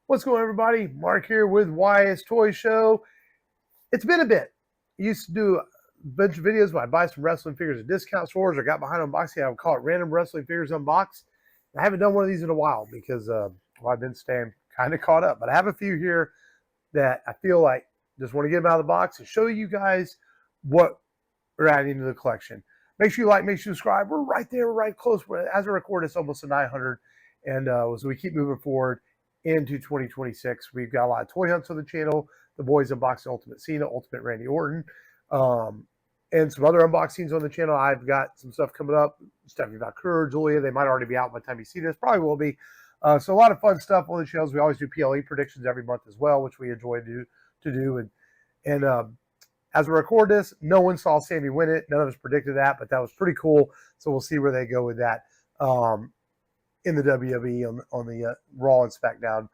What's going on, everybody? Mark here with Wwe's Toy Show. It's been a bit. I used to do a bunch of videos where I buy some wrestling figures at discount stores or got behind unboxing. I would call it Random Wrestling Figures Unboxed. I haven't done one of these in a while because I've been staying kind of caught up. But I have a few here that I feel like just want to get them out of the box and show you guys what we're adding to the collection. Make sure you like, make sure you subscribe. We're right there, we're right close. As I record, it's almost to 900. And so we keep moving forward into 2026. We've got a lot of toy hunts on the channel. The boys unboxing Ultimate Cena, Ultimate Randy Orton, and some other unboxings on the channel. I've got some stuff coming up. Stephanie Valkyrie, Julia, they might already be out by the time you see this. Probably will be. So a lot of fun stuff on the channels. We always do PLE predictions every month as well, which we enjoy to do. And as we record this, no one saw Sammy win it. None of us predicted that, but that was pretty cool. So we'll see where they go with that. In the WWE on the Raw and SmackDown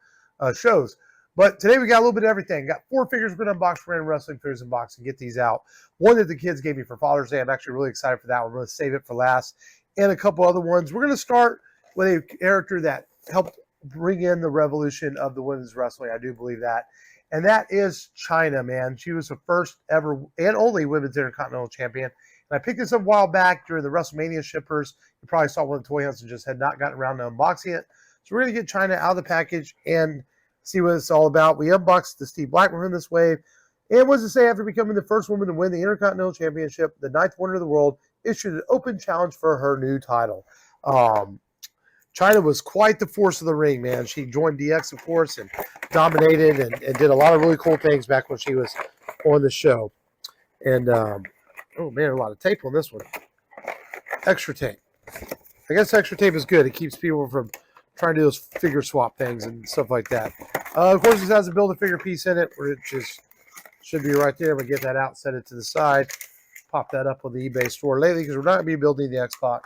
shows. But today we got a little bit of everything. Got 4 figures we're going to unbox for Random Wrestling Figures Unbox and get these out. One that the kids gave me for Father's Day. I'm actually really excited for that one. I'm going to save it for last. And a couple other ones. We're going to start with a character that helped bring in the revolution of the women's wrestling. I do believe that. And that is Chyna, man. She was the first ever and only women's Intercontinental Champion. And I picked this up a while back during the WrestleMania shippers. You probably saw one of the toy hunts and just had not gotten around to unboxing it. So we're going to get Chyna out of the package and see what it's all about. We unboxed the Steve Blackman in this wave. And what does it say? After becoming the first woman to win the Intercontinental Championship, the 9th wonder of the world issued an open challenge for her new title. Chyna was quite the force of the ring, man. She joined DX, of course, and dominated and did a lot of really cool things back when she was on the show. And, oh, man, a lot of tape on this one. Extra tape. I guess extra tape is good. It keeps people from trying to do those figure swap things and stuff like that. Of course, this has a Build-A-Figure piece in it, which should be right there. But get that out, set it to the side. Pop that up on the eBay store lately because we're not going to be building the X-Pac.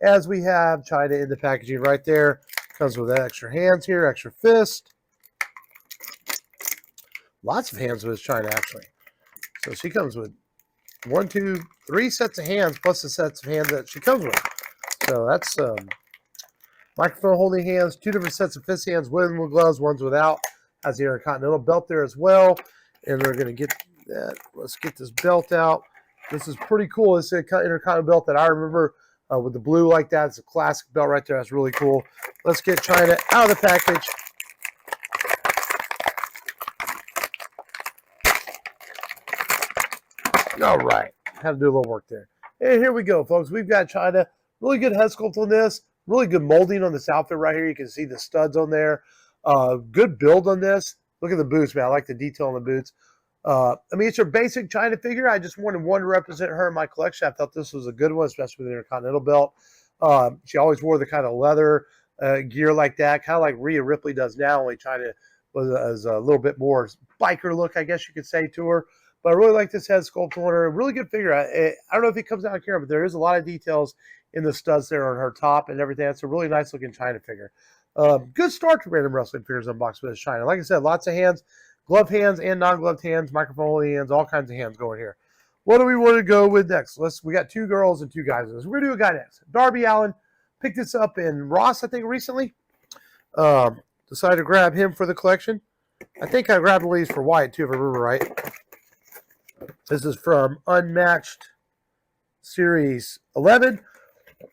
As we have Chyna in the packaging right there. Comes with extra hands here, extra fist. Lots of hands with Chyna, actually. So she comes with 1, 2, 3 sets of hands plus the sets of hands that she comes with. So that's microphone holding hands, 2 different sets of fist hands, one with gloves, one's without. Has the Intercontinental belt there as well. And we're going to get that. Let's get this belt out. This is pretty cool. This is an Intercontinental belt that I remember with the blue like that. It's a classic belt right there. That's really cool. Let's get Chyna out of the package. All right. Had to do a little work there. And here we go, folks. We've got Chyna. Really good head sculpt on this. Really good molding on this outfit right here. You can see the studs on there. Good build on this. Look at the boots, man. I like the detail on the boots. I mean, it's her basic Chyna figure. I just wanted one to represent her in my collection. I thought this was a good one, especially with the Intercontinental belt. She always wore the kind of leather gear like that, kind of like Rhea Ripley does now, only Chyna was a little bit more biker look, I guess you could say, to her. But I really like this head sculpt on her. Really good figure. I don't know if it comes out of camera, but there is a lot of details in the studs there on her top and everything. It's a really nice looking Chyna figure. Good start to Random Wrestling Figures Unboxed with this Chyna. Like I said, lots of hands. Gloved hands and non-gloved hands, microphone holding hands, all kinds of hands going here. What do we want to go with next? We got 2 girls and 2 guys in this. We're going to do a guy next. Darby Allin picked this up in Ross, I think, recently. Decided to grab him for the collection. I think I grabbed one of these for Wyatt, too, if I remember right. This is from Unmatched Series 11.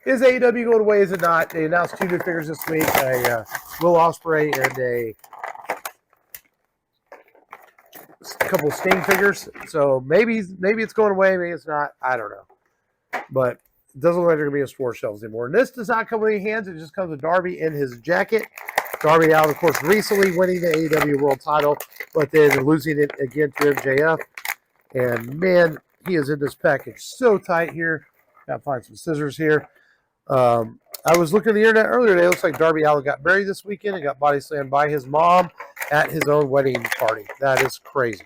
Is AEW going away? Is it not? They announced 2 new figures this week. A Will Ospreay and a couple of Sting figures, so maybe it's going away, maybe it's not. I don't know, but it doesn't look like they're going to be in store shelves anymore. And this does not come with any hands; it just comes with Darby in his jacket. Darby Allin, of course, recently winning the AEW World Title, but then losing it again to MJF. And man, he is in this package so tight here. Got to find some scissors here. I was looking at the internet earlier today. It looks like Darby Allin got married this weekend and got body slammed by his mom at his own wedding party. That is crazy.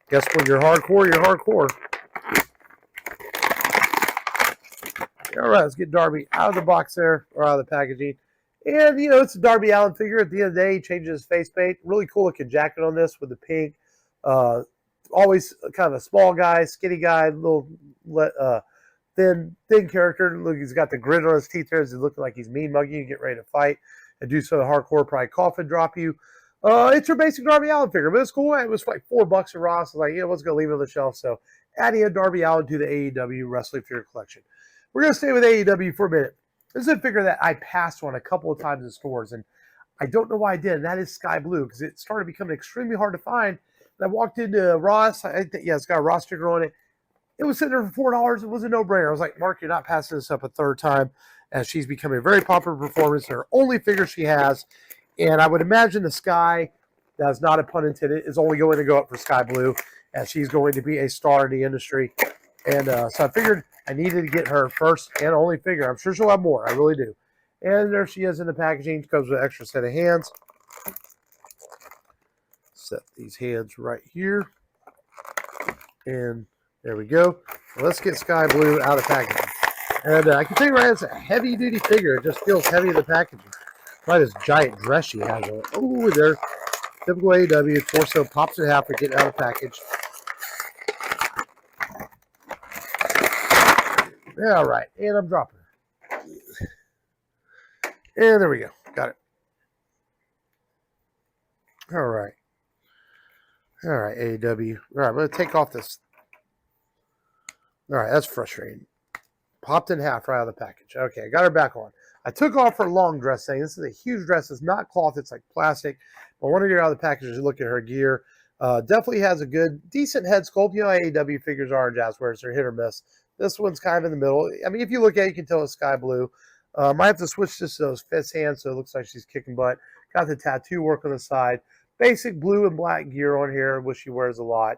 Guess when you're hardcore, you're hardcore. All right, let's get Darby out of the box there, or out of the packaging. And, you know, it's a Darby Allin figure. At the end of the day, he changes his face paint. Really cool looking jacket on this with the pink. Always kind of a small guy, skinny guy, little thin character. Look, he's got the grit on his teeth there. He's looking like he's mean mugging you, get ready to fight and do some hardcore, probably cough and drop you. It's her basic Darby Allin figure, but it's cool. It was like $4 at Ross. I was like, yeah, what's gonna leave it on the shelf? So adding a Darby Allin to the AEW wrestling figure collection. We're gonna stay with AEW for a minute. This is a figure that I passed on a couple of times in stores, and I don't know why I did, and that is Sky Blue, because it started becoming extremely hard to find. And I walked into Ross. It's got a Ross sticker on it. It was sitting there for $4. It was a no-brainer. I was like, Mark, you're not passing this up a third time, as she's becoming a very popular performance. Her only figure she has, and I would imagine the Sky, that's not a pun intended, is only going to go up for Sky Blue, as she's going to be a star in the industry. And so I figured I needed to get her first and only figure. I'm sure she'll have more. I really do. And there she is in the packaging. It comes with an extra set of hands. Set these hands right here. And there we go. So let's get Sky Blue out of packaging. And I can tell you right now, it's a heavy-duty figure. It just feels heavy in the packaging. By this giant dress she has on. Oh, there. Typical AEW. Torso pops in half for getting out of package. All right. And I'm dropping her. And there we go. Got it. All right. All right, AEW. All right, I'm going to take off this. All right, that's frustrating. Popped in half right out of the package. Okay, I got her back on. I took off her long dress thing. This is a huge dress. It's not cloth. It's like plastic. But I want to get her out of the package and look at her gear. Definitely has a good, decent head sculpt. You know, AEW figures are in Jazzwares. They're hit or miss. This one's kind of in the middle. I mean, if you look at it, you can tell it's Sky Blue. Might have to switch this to those fist hands so it looks like she's kicking butt. Got the tattoo work on the side. Basic blue and black gear on here, which she wears a lot.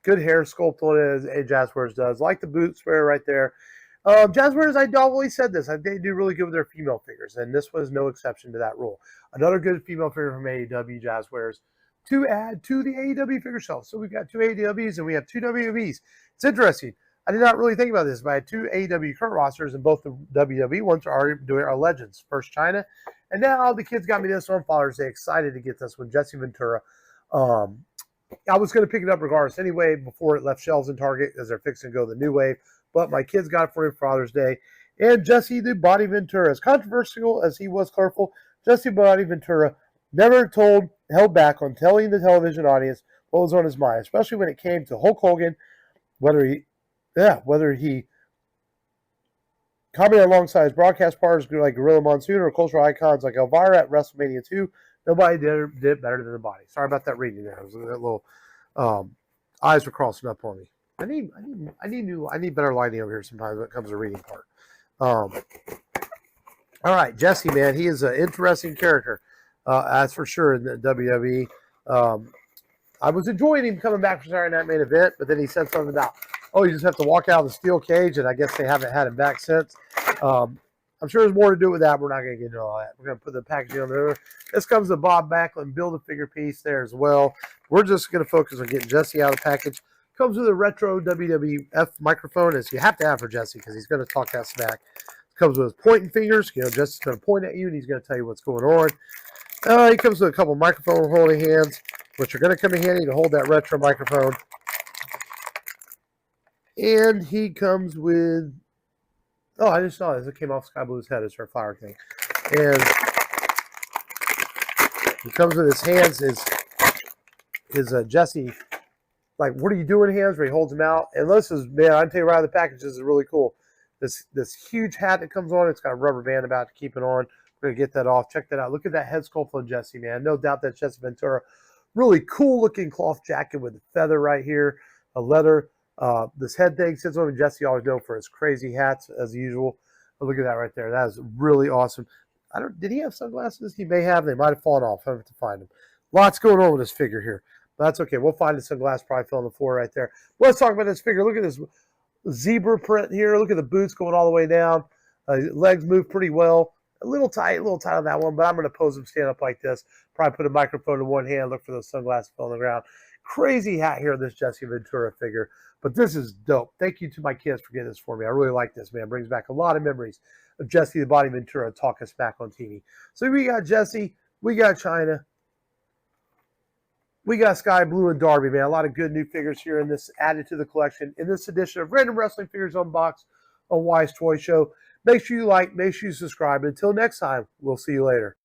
Good hair sculpt on it, as Jazzwares does. Like the boot spare right there. Jazzwares, I always said this. They do really good with their female figures, and this was no exception to that rule. Another good female figure from AEW Jazzwares to add to the AEW figure shelf. So we've got 2 AEWs and we have 2 WWEs. It's interesting. I did not really think about this, but I had 2 AEW current rosters, and both the WWE ones are already doing our Legends. First China, and now the kids got me this on Father's Day. Excited to get this one, Jesse Ventura. I was going to pick it up regardless anyway before it left shelves in Target, as they're fixing to go the new wave. But my kids got it for him Father's Day. And Jesse the Body Ventura, as controversial as he was colorful, Jesse Body Ventura never held back on telling the television audience what was on his mind, especially when it came to Hulk Hogan, whether he commented alongside his broadcast partners like Gorilla Monsoon or cultural icons like Elvira at WrestleMania 2. Nobody did it better than the Body. Sorry about that reading there. It was a little eyes were crossing up on me. I need better lighting over here sometimes when it comes to the reading part. All right, Jesse, man, he is an interesting character. That's for sure in the WWE. I was enjoying him coming back for Saturday Night Main Event, but then he said something about, oh, you just have to walk out of the steel cage, and I guess they haven't had him back since. I'm sure there's more to do with that. We're not going to get into all that. We're going to put the packaging on there. This comes with Bob Backlund Build-A-Figure piece there as well. We're just going to focus on getting Jesse out of the package. Comes with a retro WWF microphone, as you have to have for Jesse because he's going to talk that smack. Comes with his pointing fingers. You know, Jesse's going to point at you, and he's going to tell you what's going on. He comes with a couple microphone holding hands, which are going to come in handy to hold that retro microphone. And he comes with, oh, I just saw this. It came off Sky Blue's head. It's her flower thing. And he comes with his hands, his Jesse, like, what are you doing hands, where he holds them out. And this is, man, I tell you right out of the package, this is really cool. This huge hat that comes on, it's got a rubber band about to keep it on. We're going to get that off. Check that out. Look at that head sculpt on Jesse, man. No doubt that's Jesse Ventura. Really cool looking cloth jacket with a feather right here, a leather. This head thing sits on him. Jesse always known for his crazy hats as usual. But look at that right there. That is really awesome. Did he have sunglasses? He may have. They might have fallen off. I have to find them. Lots going on with this figure here. But that's okay. We'll find the sunglasses probably fell on the floor right there. Let's talk about this figure. Look at this zebra print here. Look at the boots going all the way down. Legs move pretty well. A little tight on that one, but I'm going to pose him stand up like this. Probably put a microphone in one hand, look for those sunglasses fall on the ground. Crazy hat here on this Jesse Ventura figure, but this is dope. Thank you to my kids for getting this for me. I really like this, man. It brings back a lot of memories of Jesse the Body Ventura talking smack on TV. So we got Jesse, we got China, we got Sky Blue and Darby, man. A lot of good new figures here in this added to the collection in this edition of Random Wrestling Figures Unbox on Wwe's Toy Show. Make sure you like, make sure you subscribe. Until next time, we'll see you later.